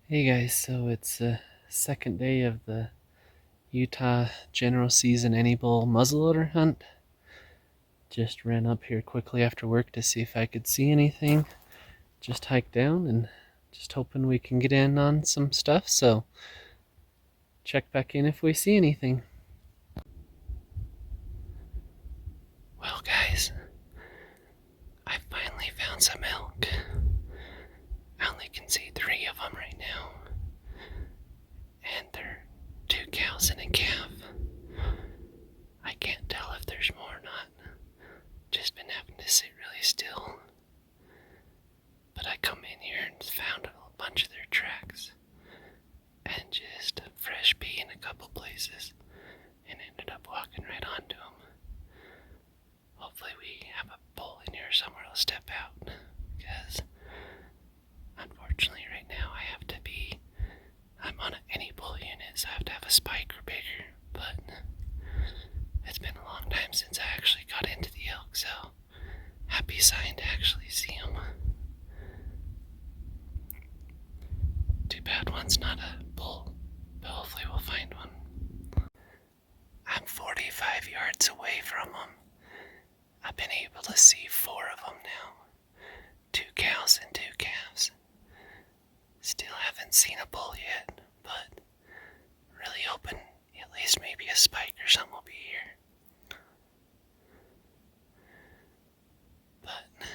Hey guys, so it's the second day of the Utah general season any bull muzzleloader hunt. Just ran up here quickly after work to see if I could see anything. Just hiked down and just hoping we can get in on some stuff, so check back in if we see anything. Well guys, I finally found some elk. I only can see 3 of them right now. And they're 2 cows and a calf. I can't tell if there's more or not. Just been having to sit really still. But I come in here and found a bunch of their tracks. And just fresh pee in a couple places. And ended up walking right onto them. Hopefully we have a bull in here somewhere to step out. Because unfortunately right now I'm on any bull unit, so I have to have a spike or bigger. But it's been a long time since I actually got into the elk, so happy sign to actually see them. Too bad one's not a bull, but hopefully we'll find one. I'm 45 yards away from them. I've been able to see 4 of them now. 2 cows and 2 calves. Still haven't seen a bull yet, but really hoping at least maybe a spike or something will be here. But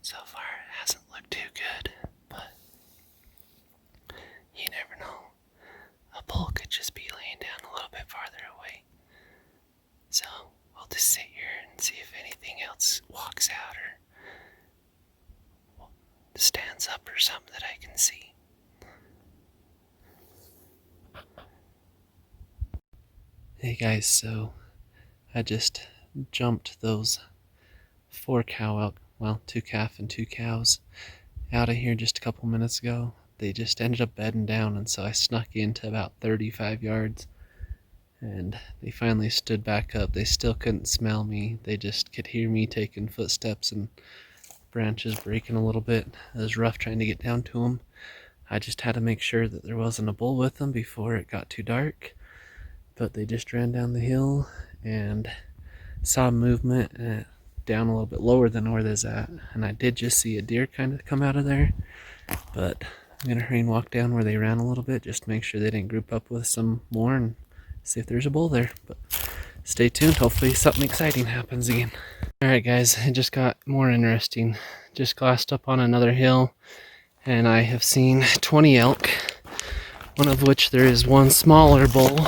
so far it hasn't looked too good, but you never know. A bull could just be laying down a little bit farther away. So we'll just sit here and see if anything else walks out or stands up or something that I can see. Hey guys, so I just jumped those 4 cow elk, well, 2 calf and 2 cows out of here just a couple minutes ago. They just ended up bedding down, and so I snuck into about 35 yards and they finally stood back up. They still couldn't smell me. They just could hear me taking footsteps and branches breaking a little bit. It was rough trying to get down to them. I just had to make sure that there wasn't a bull with them before it got too dark. But they just ran down the hill and saw movement down a little bit lower than where there's at. And I did just see a deer kind of come out of there. But I'm going to hurry and walk down where they ran a little bit just to make sure they didn't group up with some more and see if there's a bull there. But stay tuned. Hopefully something exciting happens again. Alright guys, it just got more interesting. Just glassed up on another hill and I have seen 20 elk, one of which there is one smaller bull,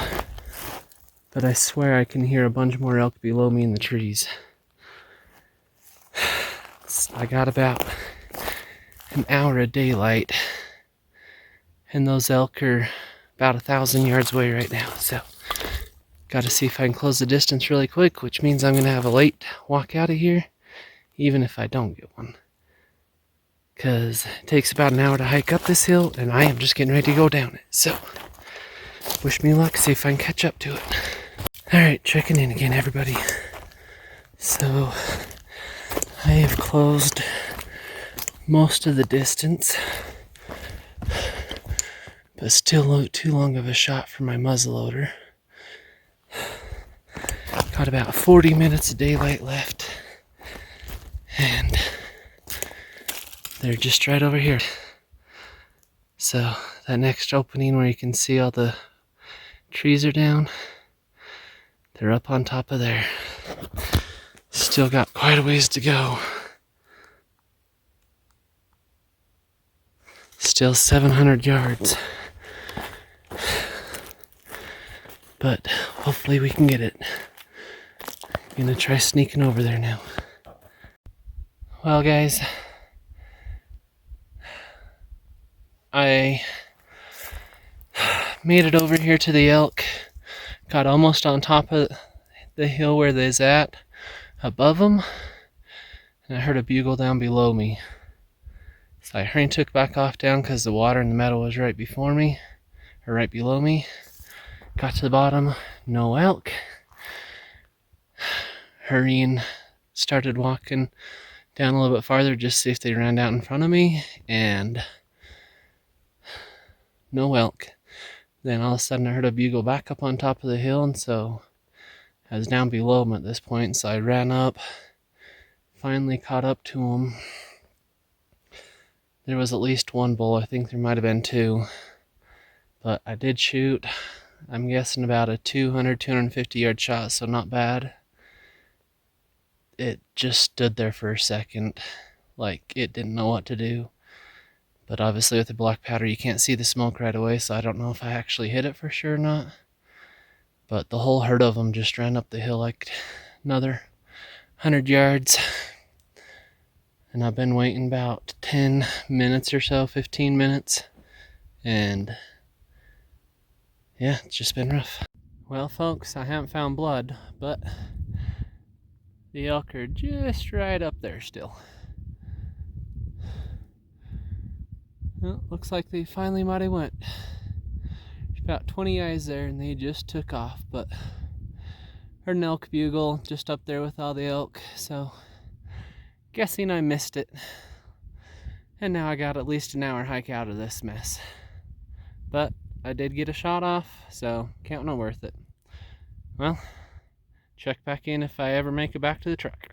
but I swear I can hear a bunch more elk below me in the trees. I got about an hour of daylight and those elk are about 1,000 yards away right now, so got to see if I can close the distance really quick, which means I'm going to have a late walk out of here, even if I don't get one. Because it takes about an hour to hike up this hill, and I am just getting ready to go down it. So, wish me luck, see if I can catch up to it. Alright, checking in again, everybody. So, I have closed most of the distance, but still too long of a shot for my muzzleloader. Got about 40 minutes of daylight left, and they're just right over here. So that next opening where you can see all the trees are down, they're up on top of there. Still got quite a ways to go. Still 700 yards. But hopefully we can get it. I'm gonna try sneaking over there now. Well guys, I made it over here to the elk. Got almost on top of the hill where they's at, above them, and I heard a bugle down below me. So I hurried and took back off down because the water in the meadow was right before me, or right below me. Got to the bottom, no elk. Hurrying, started walking down a little bit farther just to see if they ran out in front of me, and no elk. Then all of a sudden I heard a bugle back up on top of the hill, and so I was down below him at this point, so I ran up, finally caught up to him. There was at least one bull, I think there might have been two, but I did shoot, I'm guessing about a 250 yard shot, so not bad. It just stood there for a second, like it didn't know what to do. But obviously with the black powder you can't see the smoke right away, so I don't know if I actually hit it for sure or not. But the whole herd of them just ran up the hill like another 100 yards. And I've been waiting about 10 minutes or so, 15 minutes. And yeah, it's just been rough. Well folks, I haven't found blood, but the elk are just right up there still. Well, looks like they finally might have went. There's about 20 eyes there and they just took off, but heard an elk bugle just up there with all the elk, so guessing I missed it. And now I got at least an hour hike out of this mess. But I did get a shot off, so counting on worth it. Well, check back in if I ever make it back to the truck.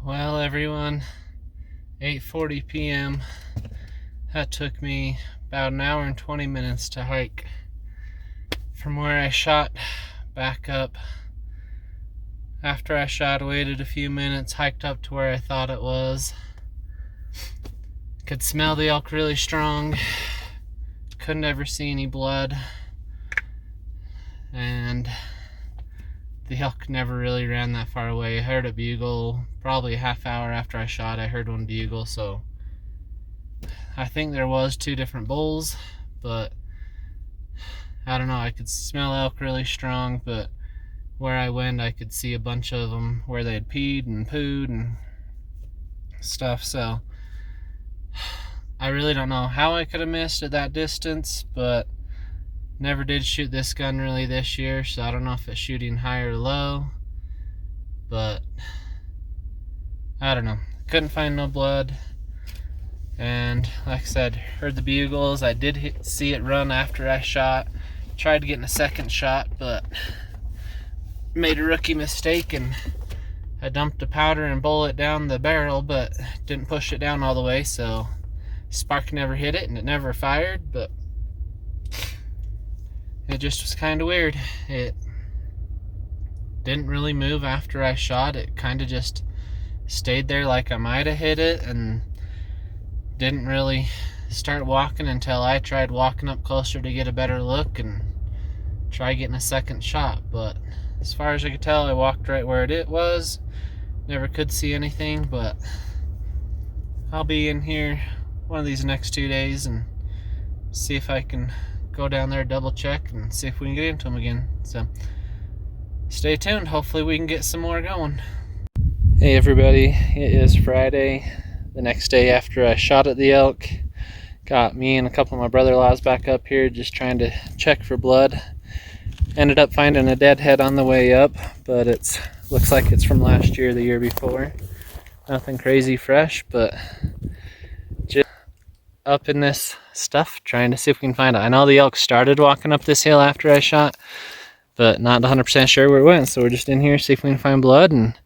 Well everyone, 8:40 p.m. That took me about an hour and 20 minutes to hike from where I shot back up. After I shot, waited a few minutes, hiked up to where I thought it was. Could smell the elk really strong. Couldn't ever see any blood. And the elk never really ran that far away. I heard a bugle probably a half hour after I shot. I heard one bugle, so I think there was two different bulls, but I don't know, I could smell elk really strong, but where I went I could see a bunch of them where they had peed and pooed and stuff, so I really don't know how I could have missed at that distance, but never did shoot this gun really this year, so I don't know if it's shooting high or low, but I don't know. Couldn't find no blood. And like I said, heard the bugles. I did see it run after I shot. Tried getting a second shot, but made a rookie mistake and I dumped the powder and bullet down the barrel, but didn't push it down all the way, so spark never hit it and it never fired, but it just was kind of weird. It didn't really move after I shot. It kind of just stayed there like I might have hit it and didn't really start walking until I tried walking up closer to get a better look and try getting a second shot. But as far as I could tell, I walked right where it was. Never could see anything, but I'll be in here one of these next 2 days and see if I can go down there, double check, and see if we can get into them again. So stay tuned. Hopefully we can get some more going. Hey everybody, it is Friday, the next day after I shot at the elk. Got me and a couple of my brother-in-laws back up here just trying to check for blood. Ended up finding a dead head on the way up, but it looks like it's from last year, the year before. Nothing crazy fresh, but just up in this stuff trying to see if we can find it. I know the elk started walking up this hill after I shot, but not 100% sure where it went, so we're just in here see if we can find blood, and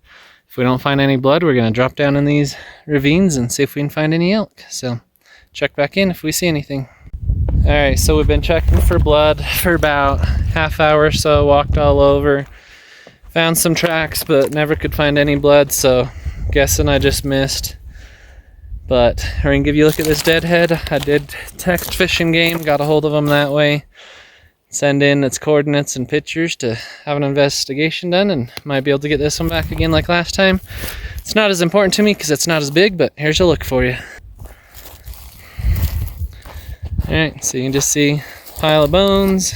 if we don't find any blood, we're going to drop down in these ravines and see if we can find any elk. So check back in if we see anything. Alright, so we've been checking for blood for about half hour or so, walked all over, found some tracks, but never could find any blood, so guessing I just missed. But we're going to give you a look at this deadhead. I did text Fish and Game, got a hold of them that way. Send in its coordinates and pictures to have an investigation done, and might be able to get this one back again like last time. It's not as important to me because it's not as big, but here's a look for you. Alright, so you can just see a pile of bones.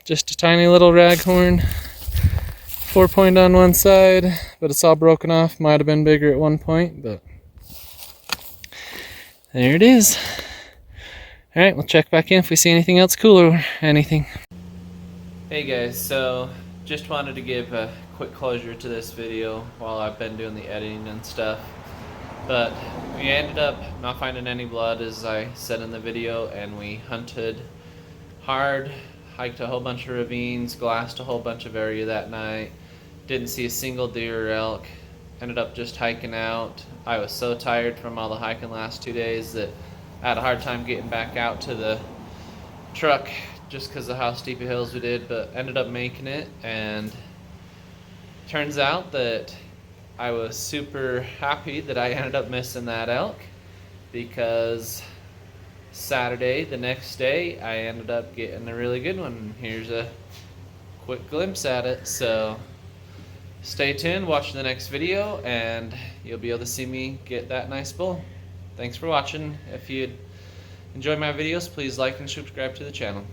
Just a tiny little raghorn. 4-point on one side, but it's all broken off. Might have been bigger at one point, but there it is. Alright, we'll check back in if we see anything else cool or anything. Hey guys, so just wanted to give a quick closure to this video while I've been doing the editing and stuff. But we ended up not finding any blood, as I said in the video, and we hunted hard, hiked a whole bunch of ravines, glassed a whole bunch of area that night. Didn't see a single deer or elk. Ended up just hiking out. I was so tired from all the hiking last 2 days that I had a hard time getting back out to the truck just because of how steep of hills we did, but ended up making it. And turns out that I was super happy that I ended up missing that elk, because Saturday, the next day, I ended up getting a really good one. Here's a quick glimpse at it. So stay tuned, watch the next video, and you'll be able to see me get that nice bull. Thanks for watching. If you enjoy my videos, please like and subscribe to the channel.